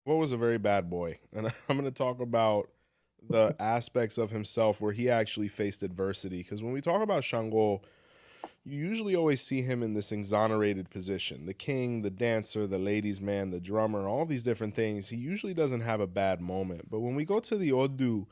What was a very bad boy. And I'm going to talk about the aspects of himself where he actually faced adversity. Because when we talk about Shango, you usually always see him in this exonerated position, the king, the dancer, the ladies' man, the drummer, all these different things. He usually doesn't have a bad moment. But when we go to the Odu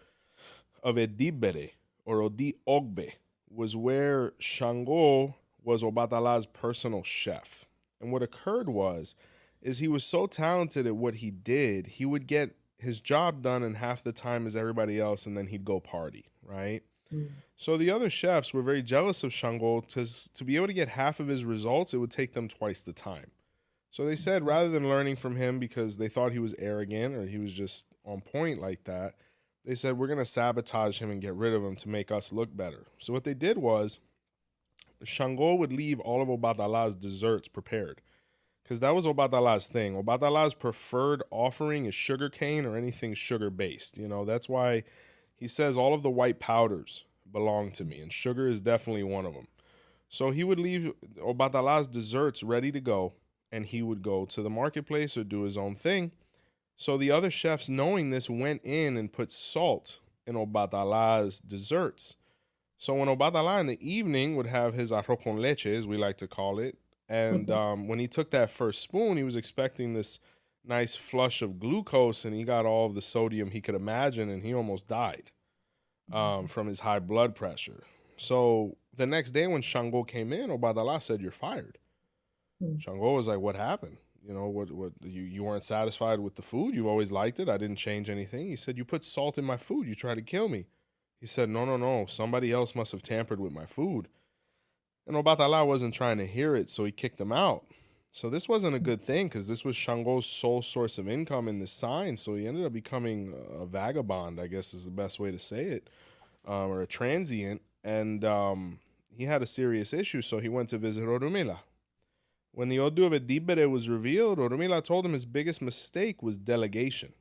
of Edibere or Odi Ogbe, was where Shango was Obatala's personal chef. And what occurred was is he was so talented at what he did, he would get his job done in half the time as everybody else, and then he'd go party, right? Mm. So the other chefs were very jealous of Shango to be able to get half of his results, it would take them twice the time. So they said Mhm. rather than learning from him because they thought he was arrogant or he was just on point like that, they said we're going to sabotage him and get rid of him to make us look better. So what they did was Shango would leave all of Obatala's desserts prepared because that was Obatala's thing. Obatala's preferred offering is sugar cane or anything sugar based. You know, that's why he says all of the white powders belong to me, and sugar is definitely one of them. So he would leave Obatala's desserts ready to go, and he would go to the marketplace or do his own thing. So the other chefs, knowing this, went in and put salt in Obatala's desserts. So when Obatala in the evening would have his arroz con leche, as we like to call it, and when he took that first spoon, he was expecting this nice flush of glucose, and he got all of the sodium he could imagine, and he almost died from his high blood pressure. So the next day when Shango came in, Obatala said, "You're fired." Mm. Shango was like, "What happened? You know, what you weren't satisfied with the food? You've always liked it. I didn't change anything." He said, "You put salt in my food. You tried to kill me." He said, "No, no, no. Somebody else must have tampered with my food." And Obatala wasn't trying to hear it, so he kicked him out. So this wasn't a good thing because this was Shango's sole source of income in this sign. So he ended up becoming a vagabond, I guess is the best way to say it, or a transient. And he had a serious issue, so he went to visit Orumila. When the Odu of Edibere was revealed, Orumila told him his biggest mistake was delegation.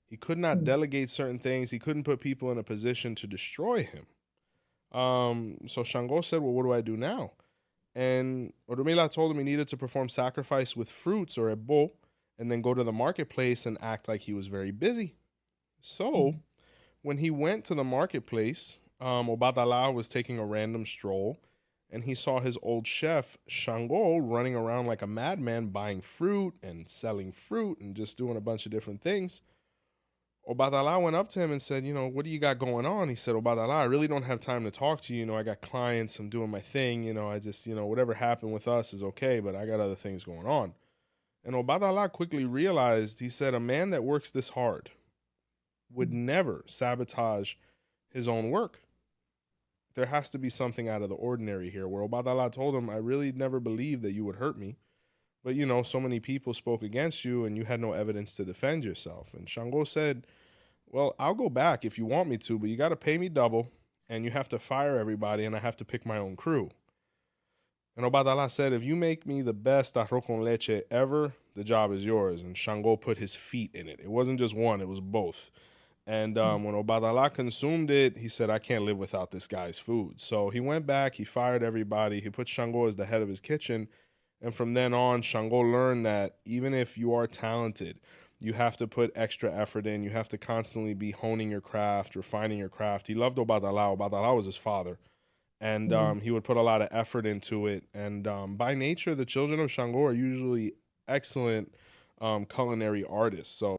He could not Mm. delegate certain things. He couldn't put people in a position to destroy him. So Shango said, "Well, what do I do now?" And Orumila told him he needed to perform sacrifice with fruits or a bowl and then go to the marketplace and act like he was very busy. So Mm. when he went to the marketplace, Obadala was taking a random stroll and he saw his old chef, Shango, running around like a madman buying fruit and selling fruit and just doing a bunch of different things. Obatala went up to him and said, "What do you got going on?" He said, "Obatala, I really don't have time to talk to you. I got clients. I'm doing my thing. I just, whatever happened with us is okay, but I got other things going on." And Obatala quickly realized, he said, a man that works this hard would Mm. never sabotage his own work. There has to be something out of the ordinary here. Where Obatala told him, "I really never believed that you would hurt me. But, so many people spoke against you and you had no evidence to defend yourself." And Shango said, "Well, I'll go back if you want me to, but you got to pay me double and you have to fire everybody and I have to pick my own crew." And Obadala said, "If you make me the best arroz con leche ever, the job is yours." And Shango put his feet in it. It wasn't just one, it was both. And Mm. when Obadala consumed it, he said, "I can't live without this guy's food." So he went back, he fired everybody, he put Shango as the head of his kitchen. And from then on, Shango learned that even if you are talented, you have to put extra effort in. You have to constantly be honing your craft, refining your craft. He loved Obadala. Obadala was his father. And Mm. he would put a lot of effort into it. And by nature, the children of Shango are usually excellent culinary artists. So